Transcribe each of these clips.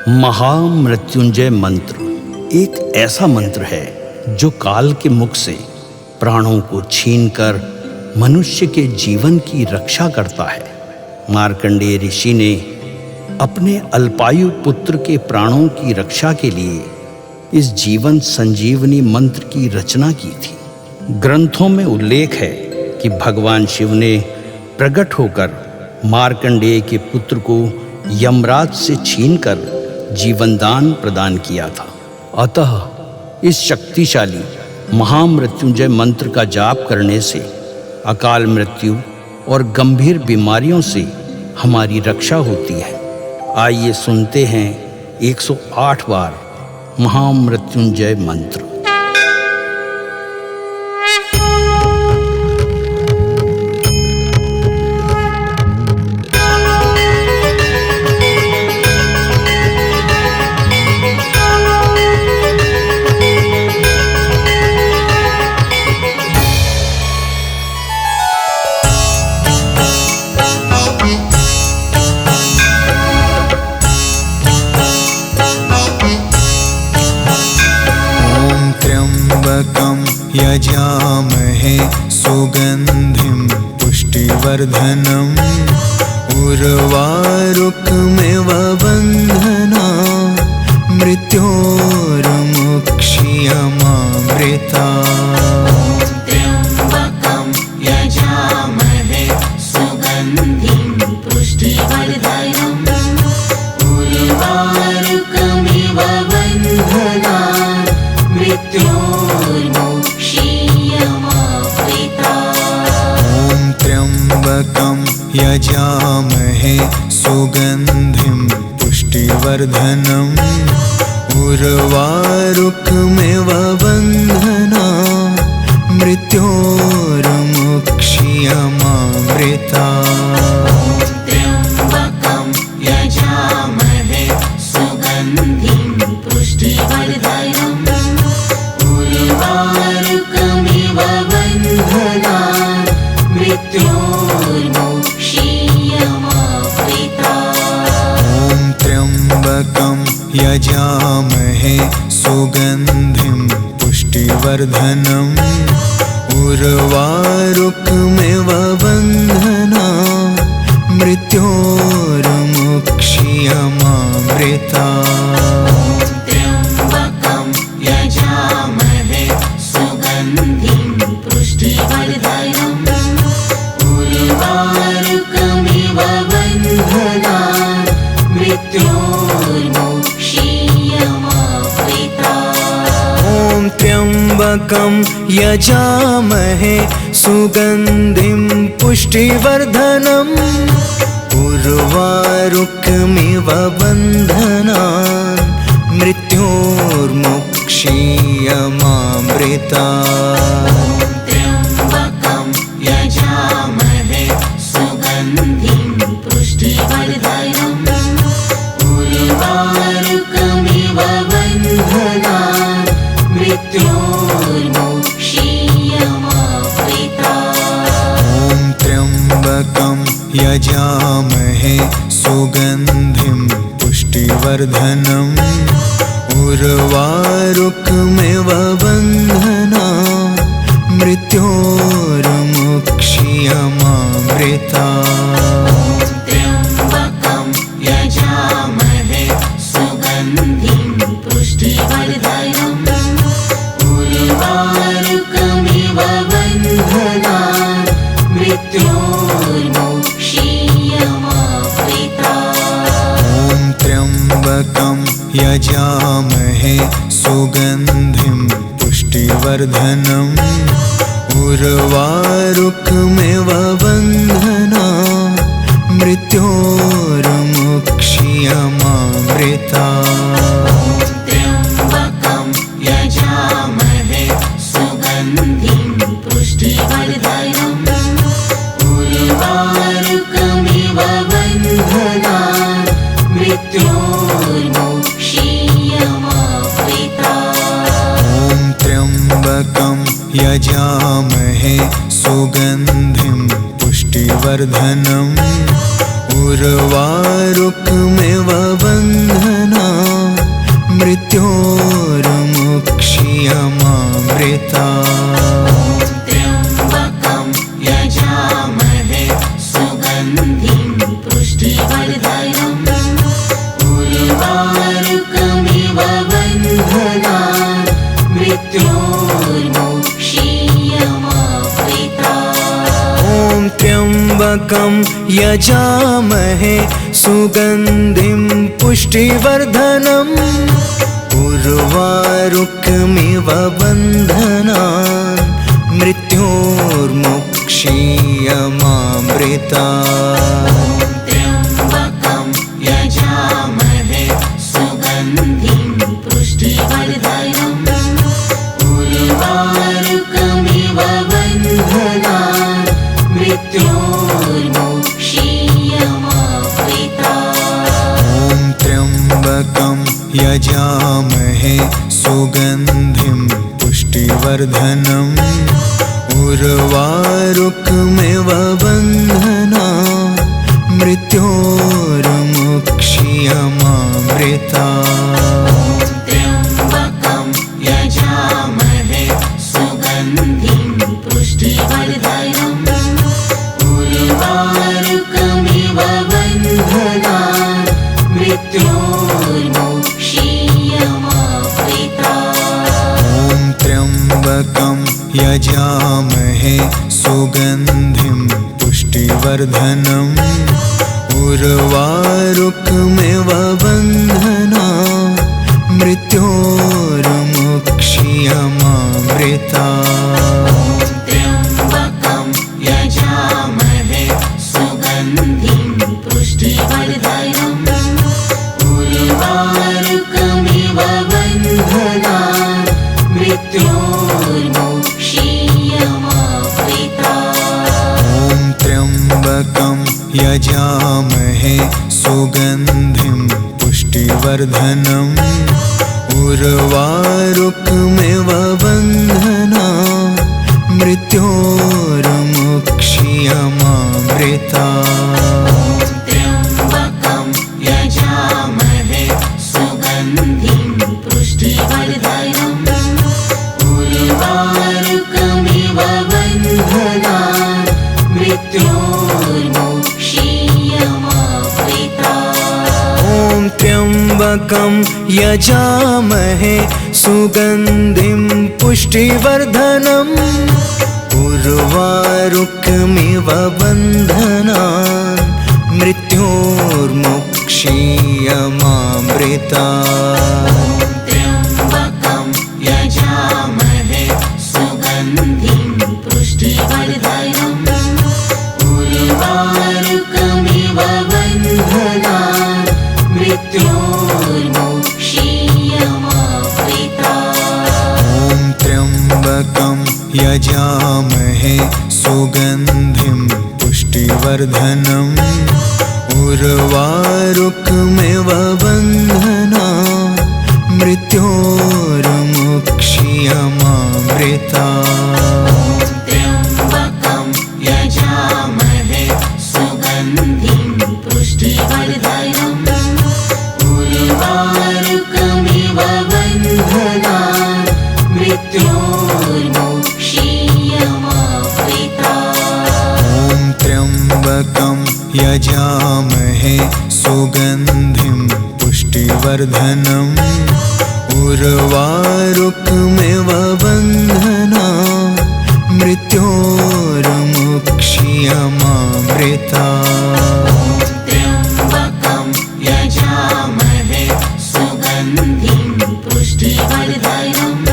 महामृत्युंजय मंत्र एक ऐसा मंत्र है जो काल के मुख से प्राणों को छीनकर मनुष्य के जीवन की रक्षा करता है। मार्कंडेय ऋषि ने अपने अल्पायु पुत्र के प्राणों की रक्षा के लिए इस जीवन संजीवनी मंत्र की रचना की थी। ग्रंथों में उल्लेख है कि भगवान शिव ने प्रकट होकर मार्कंडेय के पुत्र को यमराज से छीनकर जीवनदान प्रदान किया था। अतः इस शक्तिशाली महामृत्युंजय मंत्र का जाप करने से अकाल मृत्यु और गंभीर बीमारियों से हमारी रक्षा होती है। आइए सुनते हैं 108 बार महामृत्युंजय मंत्र। यजामहे सुगंधिं पुष्टिवर्धनम् उर्वारुकमिव बन्धना मृत्योर्मुक्षीयमामृता। त्र्यम्बकं यजामहे सुगन्धिं पुष्टिवर्धनम् उर्वारुकमिव बन्धना त्र्यम्बकं यजामहे सुगन्धिं पुष्टिवर्धनम् उर्वारुकमिव बन्धना मृत्योर्मुक्षीयमामृता। त्र्यम्बकं यजामहे सुगन्धिं पुष्टिवर्धनम् उर्वारुकमिव बन्धना मृत्योर्मुक्षीयमामृता। त्र्यम्बकं यजामहे सुगन्धिं पुष्टिवर्धनम् उर्वारुकमिव बन्धना मृत्योर्मुक्षीयमामृता। त्र्यम्बकं यजामहे सुगन्धिं पुष्टिवर्धनम् उर्वारुकमिव बन्धना मृत्योर्मुक्षीयमामृता। त्र्यम्बकं यजामहे सुगन्धिं पुष्टिवर्धनम् उर्वारुकमिव बन्धना मृत्योर्मुक्षीयमामृता। त्र्यम्बकं यजामहे सुगन्धिं पुष्टिवर्धनम् उर्वारुकमिव बन्धना मृत्योर्मुक्षीयमामृता। त्र्यम्बकं यजामहे सुगन्धिं पुष्टिवर्धनम् उर्वारुकमिव बन्धना मृत्योर्मुक्षीयमामृता। त्र्यम्बकं यजामहे सुगन्धिं पुष्टिवर्धनम् उर्वारुकमिव बन्धना मृत्योर्मुक्षीयमामृता। त्र्यम्बकं यजामहे सुगन्धिं पुष्टिवर्धनम् उर्वारुकमिव बन्धना मृत्योर्मुक्षीयमामृता। त्र्यम्बकं यजामहे सुगन्धिं पुष्टिवर्धनम् उर्वारुकमिव बन्धना मृत्योर्मुक्षीयमामृता। त्र्यम्बकं यजामहे सुगन्धिं पुष्टिवर्धनम् उर्वारुकमिव बन्धना मृत्योर्मुक्षीयमामृता त्र्यम्बकं यजामहे सुगन्धिं पुष्टिवर्धनम् उर्वारुकमिव बन्धनान् मृत्योर्मुक्षीयमामृता ॐ त्र्यम्बकं यजामहे सुगन्धिं पुष्टिवर्धनम् उर्वारुकमिव बन्धनान् मृत्योर्मुक्षीयमामृता त्र्यम्बकं यजामहे सुगन्धिं पुष्टिवर्धनम् उर्वारुकमिव बन्धनान् मृत्योर्मुक्षीयमामृता ॐ त्र्यम्बकं यजामहे सुगन्धिं पुष्टिवर्धनम् उर्वारुकमिव बन्धनान् मृत्योर्मुक्षीयमामृता त्र्यम्बकं यजामहे सुगन्धिं पुष्टिवर्धनम् उर्वारुकमिव बन्धनान् मृत्योर्मुक्षीयमामृता ॐ त्र्यम्बकं यजामहे सुगन्धिं पुष्टिवर्धनम् उर्वारुकमिव बन्धनान् मृत्योर्मुक्षीयमामृता त्र्यम्बकं यजामहे सुगन्धिं पुष्टिवर्धनम् उर्वारुकमिव बन्धनान् मृत्योर्मुक्षीयमामृता ॐ त्र्यम्बकं यजामहे सुगन्धिं पुष्टिवर्धनम् उर्वारुकमिव बन्धनान् मृत्योर्मुक्षीयमामृता त्र्यम्बकं यजामहे सुगन्धिं पुष्टिवर्धनम् उर्वारुकमिव बन्धनान् मृत्योर्मुक्षीयमामृता ॐ त्र्यम्बकं यजामहे सुगन्धिं पुष्टिवर्धनम् उर्वारुकमिव बन्धनान् मृत्योर्मुक्षीयमामृता त्र्यम्बकं यजामहे सुगन्धिं पुष्टिवर्धनम् उर्वारुकमिव बन्धनान् मृत्योर्मुक्षीयमामृता ॐ त्र्यम्बकं यजामहे सुगन्धिं पुष्टिवर्धनम् उर्वारुकमिव बन्धनान् मृत्योर्मुक्षीयमामृता त्र्यम्बकं यजामहे सुगन्धिं पुष्टिवर्धनम् उर्वारुकमिव बन्धनान् मृत्योर्मुक्षीयमामृता ॐ त्र्यम्बकं यजामहे सुगन्धिं पुष्टिवर्धनम् उर्वारुकमिव बन्धनान् मृत्योर्मुक्षीयमामृता त्र्यम्बकं यजामहे सुगन्धिं पुष्टिवर्धनम्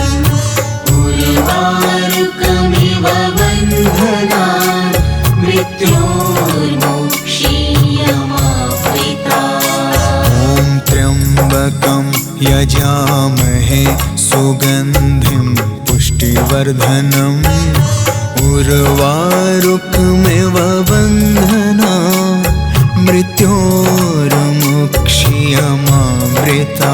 उर्वारुकमिव बन्धनान् मृत्योर्मुक्षीयमामृता ॐ त्र्यम्बकं यजामहे सुगन्धिं पुष्टिवर्धनम् उर्वारुकमिव बन्धनान् मृत्योर्मुक्षीयमामृता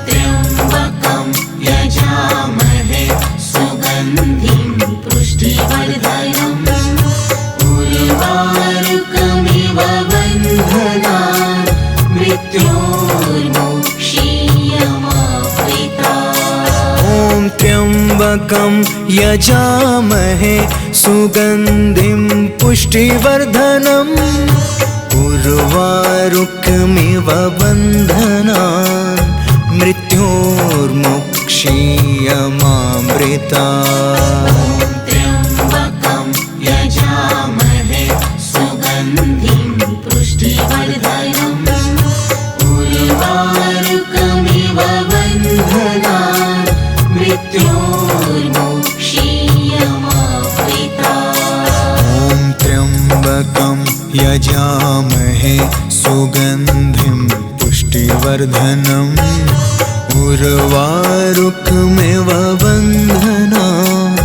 त्र्यम्बकं यजामहे सुगन्धिं पुष्टिवर्धनम् उर्वारुकमिव त्र्यम्बकं यजामहे सुगन्धिं पुष्टिवर्धनम् उर्वारुकमिव बन्धनान् मृत्योर्मुक्षीयमामृतात्। त्र्यम्बकं यजामहे सुगन्धिं पुष्टिवर्धनम् उर्वारुकमिव बन्धनान् मृत्योर्मुक्षीयमामृतात्। ॐ त्र्यम्बकं यजामहे सुगन्धिं पुष्टिवर्धनम् उर्वारुकमिव बन्धनान्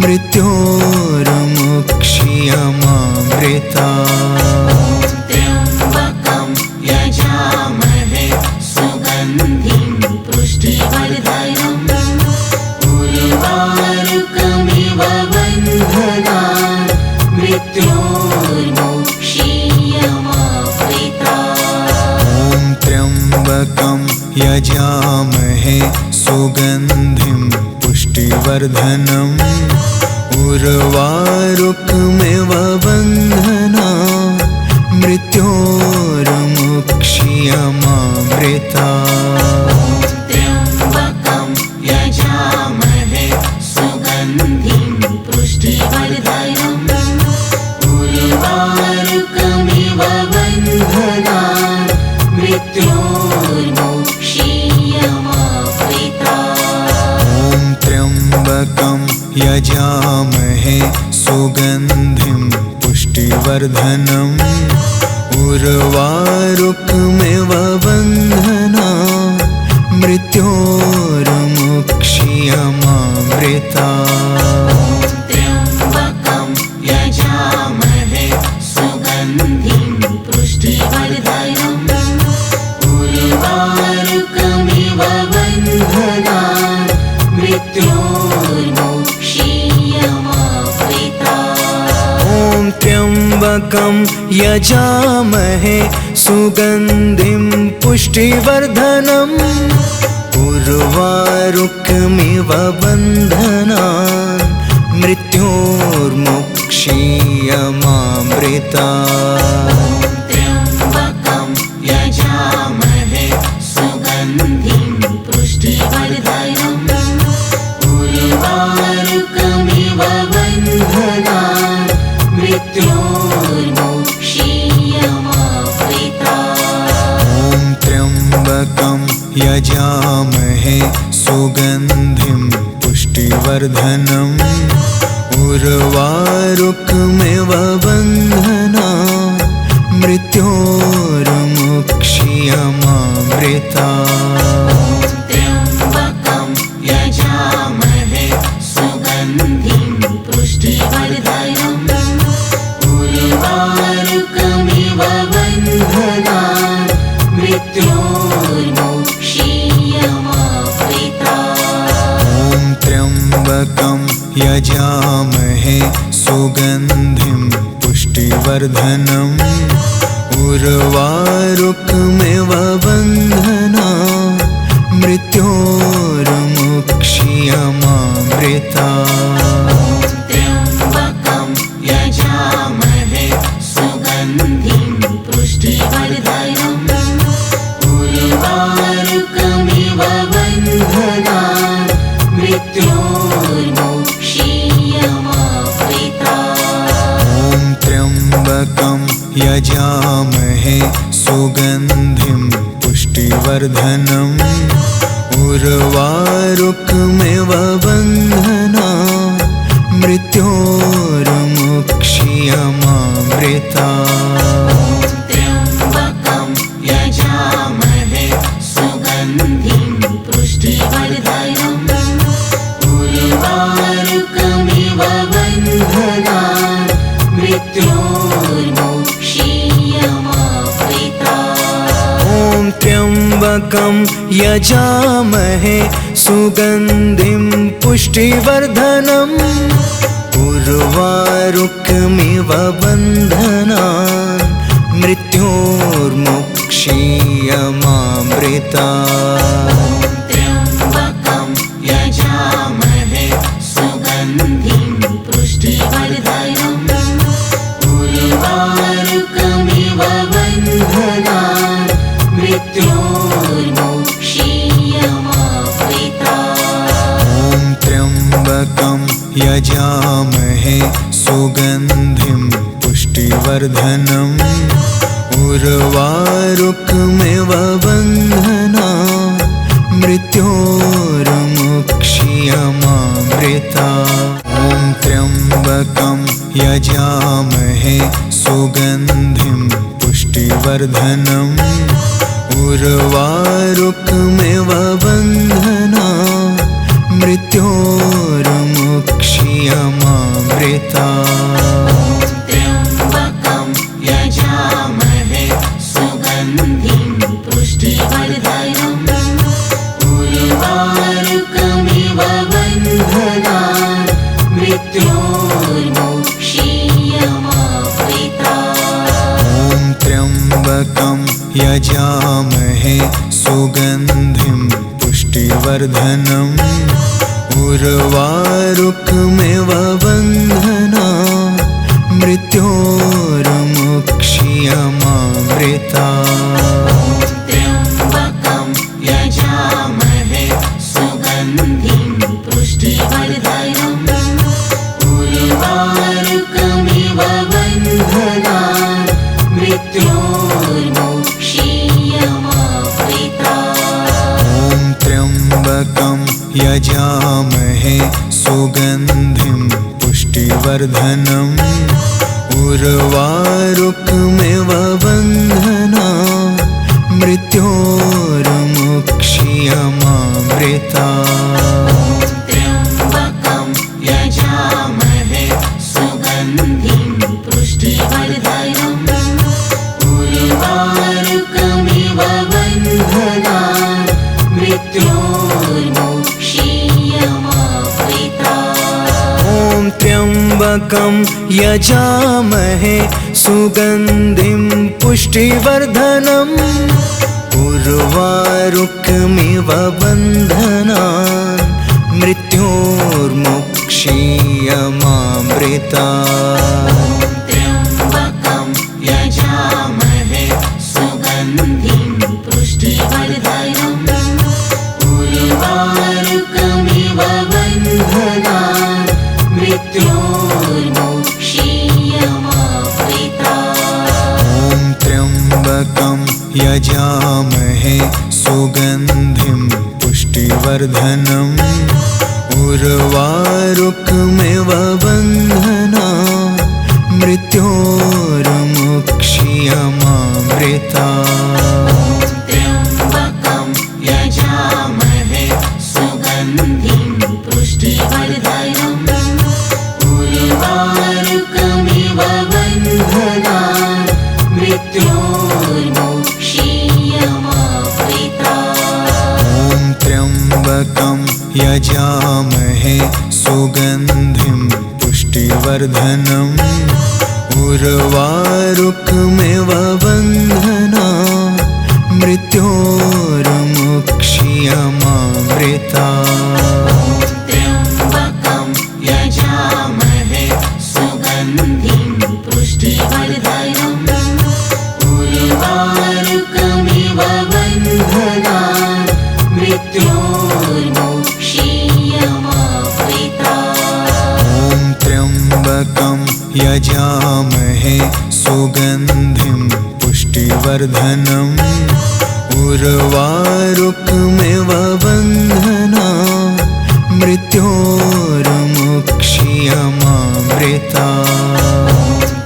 मृत्योर्मुक्षीयमामृतात्। त्र्यम्बकं यजामहे सुगन्धिं पुष्टिवर्धनम् उर्वारुकमिव बन्धनान् मृत्योर्मुक्षीयमामृतात्। ॐ त्र्यम्बकं यजामहे सुगन्धिं पुष्टिवर्धनम् उर्वारुकमिव बन्धनान् मृत्योर्मुक्षीयमामृतात्। त्र्यम्बकं यजामहे सुगन्धिं पुष्टिवर्धनम् उर्वारुकमिव बन्धनान् मृत्योर्मुक्षीयमामृतात्। ॐ त्र्यम्बकं यजामहे सुगन्धिं पुष्टिवर्धनम् उर्वारुकमिव बन्धनान् मृत्योर्मुक्षीयमामृतात्। त्र्यम्बकं यजामहे सुगन्धिं पुष्टिवर्धनम् उर्वारुकमिव बन्धनान् मृत्योर्मुक्षीयमामृतात्। ॐ त्र्यम्बकं यजामहे सुगन्धिं पुष्टिवर्धनम् उर्वारुकमिव बन्धनान् मृत्योर्मुक्षीयमामृतात्। त्र्यम्बकं यजामहे सुगन्धिं पुष्टिवर्धनम् उर्वारुकमिव बन्धनान् मृत्योर्मुक्षीयमामृतात्। ॐ त्र्यम्बकं यजामहे सुगन्धिं पुष्टिवर्धनम् उर्वारुकमिव बन्धनान् मृत्योर्मुक्षीयमामृतात्। त्र्यम्बकं यजामहे सुगन्धिं पुष्टिवर्धनम् उर्वारुकमिव बन्धनान् मृत्योर्मुक्षीयमामृतात्। ॐ त्र्यम्बकं यजामहे सुगन्धिं पुष्टिवर्धनम् उर्वारुकमिव बन्धनान् मृत्योर्मुक्षीयमामृतात्। त्र्यम्बकं यजामहे सुगन्धिं पुष्टिवर्धनम् उर्वारुकमिव बन्धनान् मृत्योर्मुक्षीयमामृतात्। ॐ त्र्यम्बकं यजामहे सुगन्धिं पुष्टिवर्धनम् उर्वारुकमिव बन्धनान् मृत्योर्मुक्षीयमामृतात्। त्र्यम्बकं यजामहे सुगन्धिं पुष्टिवर्धनम् उर्वारुकमिव बन्धनान् मृत्योर्मुक्षीयमामृतात्। ॐ त्र्यम्बकं यजामहे सुगन्धिं पुष्टिवर्धनम् उर्वारुकमिव बन्धनान् मृत्योर्मुक्षीयमामृतात्। त्र्यम्बकं यजामहे यजामहे सुगन्धिं पुष्टिवर्धनम् उर्वारुकमिव बन्धनान् मृत्योर्मुक्षीयमामृता ॐ त्र्यम्बकं यजामहे सुगन्धिं पुष्टिवर्धनम् उर्वारुकमिव बन्धनान् मृत्योर्मुक्षीयमामृता त्र्यम्बकं यजामहे सुगन्धिं पुष्टिवर्धनम् उर्वारुकमिव बन्धनान् मृत्योर्मुक्षीयमामृता ॐ त्र्यम्बकं यजामहे सुगन्धिं पुष्टिवर्धनम् उर्वारुकमिव बन्धनान् मृत्योर्मुक्षीयमामृता त्र्यम्बकं यजामहे सुगन्धिं पुष्टिवर्धनम् उर्वारुकमिव बन्धनान् मृत्योर्मुक्षीयमामृता ॐ त्र्यम्बकं यजामहे सुगन्धिं पुष्टिवर्धनम् उर्वारुकमिव बन्धनान् मृत्योर्मुक्षीयमामृता त्र्यम्बकं यजामहे सुगन्धिं पुष्टिवर्धनम् उर्वारुकमिव बन्धनान् मृत्योर्मुक्षीयमामृता ॐ त्र्यम्बकं यजामहे सुगन्धिं पुष्टिवर्धनम् उर्वारुकमिव बन्धनान् मृत्योर्मुक्षीयमामृता त्र्यम्बकं यजामहे सुगन्धिं पुष्टिवर्धनम् उर्वारुकमिव बन्धनान् मृत्योर्मुक्षीयमामृता ॐ त्र्यम्बकं यजामहे सुगन्धिं पुष्टिवर्धनम् उर्वारुकमिव बन्धनान् मृत्योर्मुक्षीयमामृता त्र्यम्बकं यजामहे सुगन्धिं पुष्टिवर्धनम् उर्वारुकमिव बन्धनान् मृत्योर्मुक्षीयमामृता ॐ त्र्यम्बकं यजामहे सुगन्धिं पुष्टिवर्धनम् उर्वारुकमिव बन्धनान् मृत्योर्मुक्षीयमामृता त्र्यम्बकं यजामहे सुगन्धिं पुष्टिवर्धनम् उर्वारुकमिव बन्धनान् मृत्योर्मुक्षीयमामृता ॐ त्र्यम्बकं यजामहे सुगन्धिं पुष्टिवर्धनम् उर्वारुकमिव बन्धनान् मृत्योर्मुक्षीयमामृता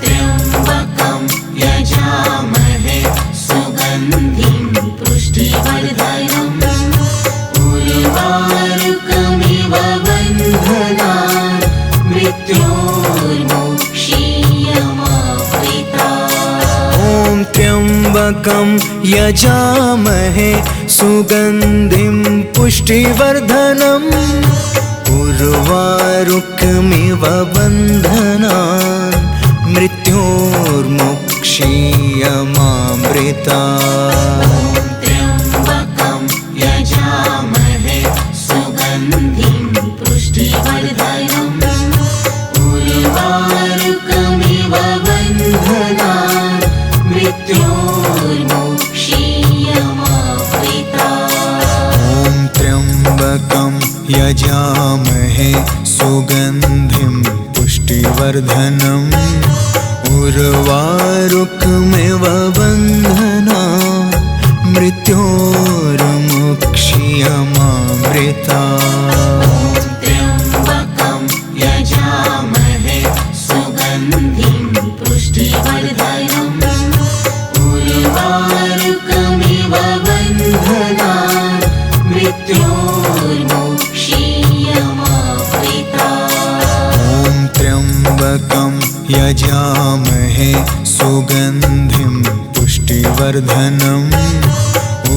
त्र्यम्बकं यजामहे सुगन्धिं पुष्टिवर्धनम् उर्वारुकमिव बन्धनान् मृत्योर्मुक्षीयमामृता ॐ त्र्यम्बकं यजामहे सुगन्धिं पुष्टिवर्धनम् उर्वारुकमिव बन्धनान् मृत्योर्मुक्षीयमामृता त्र्यम्बकं यजामहे सुगन्धिं पुष्टिवर्धनम् उर्वारुकमिव बन्धनान् मृत्योर्मुक्षीयमामृता ॐ त्र्यम्बकं यजामहे सुगन्धिं पुष्टिवर्धनम् उर्वारुकमिव बन्धनान् मृत्योर्मुक्षीयमामृता त्र्यम्बकं यजामहे सुगन्धिं पुष्टिवर्धनम् उर्वारुकमिव बन्धनान् मृत्योर्मुक्षीयमामृता त्र्यम्बकं यजामहे सुगन्धिं पुष्टिवर्धनम्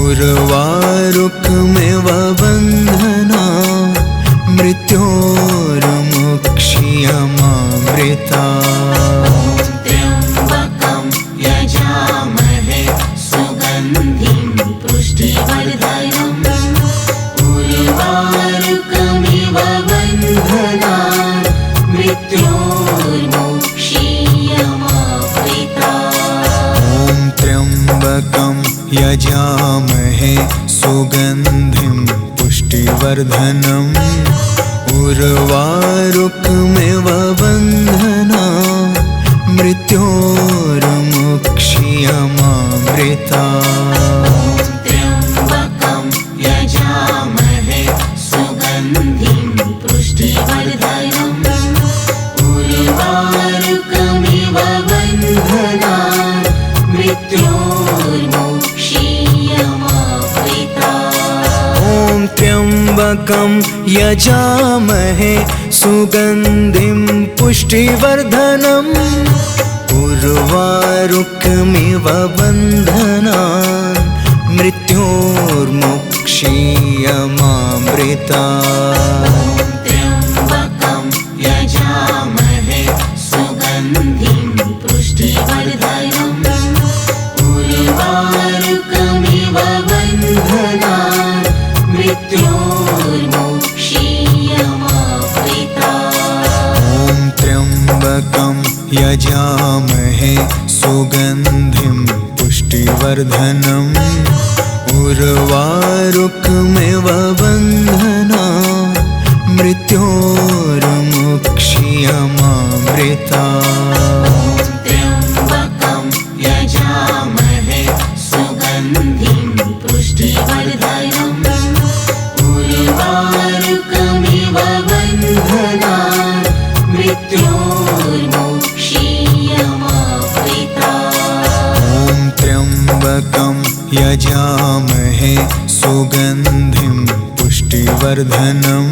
उर्वारुकमिव बन्धनान् मृत्योर्मुक्षीयमामृता त्र्यम्बकं यजामहे सुगन्धिं पुष्टिवर्धनम् उर्वारुकमिव बन्धनान् मृत्योर्मुक्षीयमामृता त्र्यम्बकं यजामहे सुगन्धिं पुष्टिवर्धनम् उर्वारुकमिव बन्धनान् मृत्योर्मुक्षीयमामृता त्र्यम्बकं यजामहे सुगन्धिं पुष्टिवर्धनम् उर्वारुकमिव बन्धनान् मृत्योर्मुक्षीयमामृता त्र्यम्बकं यजामहे सुगन्धिं पुष्टिवर्धनम् उर्वारुकमिव बन्धनान् मृत्योर्मुक्षीयमामृता त्र्यम्बकं यजामहे सुगन्धिं पुष्टिवर्धनम् उर्वारुकमिव बन्धनान् मृत्योर्मुक्षीयमामृता त्र्यम्बकं यजामहे सुगन्धिं पुष्टिवर्धनम् उर्वारुकमिव बन्धनान् मृत्योर्मुक्षीयमामृता त्र्यम्बकं यजामहे सुगन्धिं पुष्टिवर्धनम्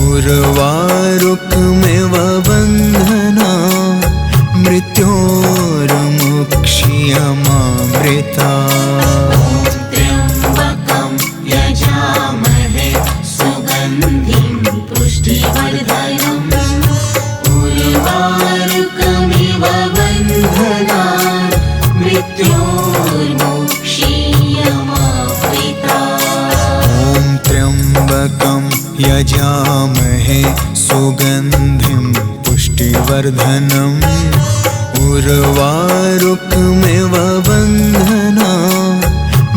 उर्वारुकमिव बन्धनान् मृत्योर्मुक्षीयमामृता त्र्यम्बकं यजामहे सुगन्धिं पुष्टिवर्धनम् उर्वारुकमिव बन्धनान् मृत्योर्मुक्षीयमामृता त्र्यम्बकं यजामहे सुगन्धिं पुष्टिवर्धनम् उर्वारुकमिव बन्धनान् मृत्योर्मुक्षीयमामृता त्र्यम्बकं यजामहे सुगन्धिं पुष्टिवर्धनम् उर्वारुकमिव बन्धनान्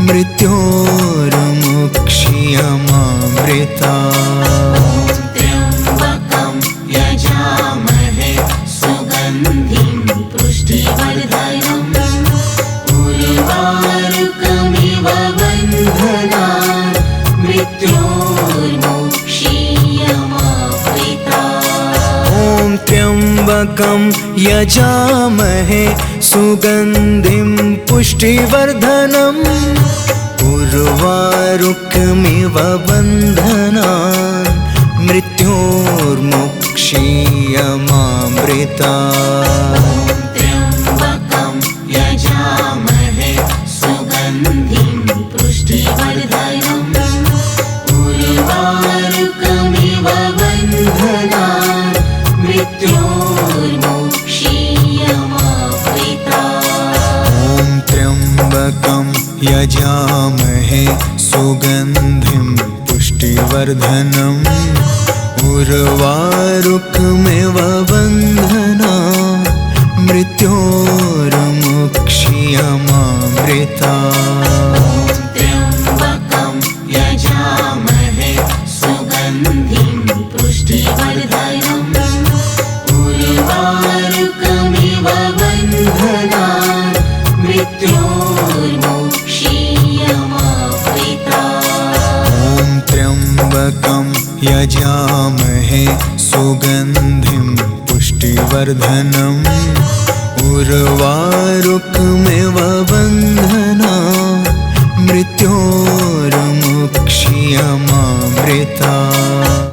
मृत्योर्मुक्षीयमामृता त्र्यम्बकं यजामहे सुगन्धिं पुष्टिवर्धनम् उर्वारुकमिव बन्धनान् मृत्योर्मुक्षीयमामृता त्र्यम्बकं यजामहे सुगन्धिं पुष्टिवर्धनम् उर्वारुकमिव बन्धनान् मृत्योर्मुक्षीयमामृता त्र्यम्बकं यजामहे सुगन्धिं पुष्टिवर्धनम् उर्वारुकमिव बन्धनान् मृत्योर्मुक्षीयमामृता त्र्यम्बकं यजामहे सुगन्धिं पुष्टिवर्धनम् उर्वारुकमिव बन्धनान् मृत्योर्मुक्षीयमामृता त्र्यम्बकं यजामहे सुगन्धिं पुष्टिवर्धनम् उर्वारुकमिव त्र्यम्बकं यजामहे सुगन्धिं पुष्टिवर्धनम् उर्वारुकमिव बन्धनान् मृत्योर्मुक्ष्यमामृता।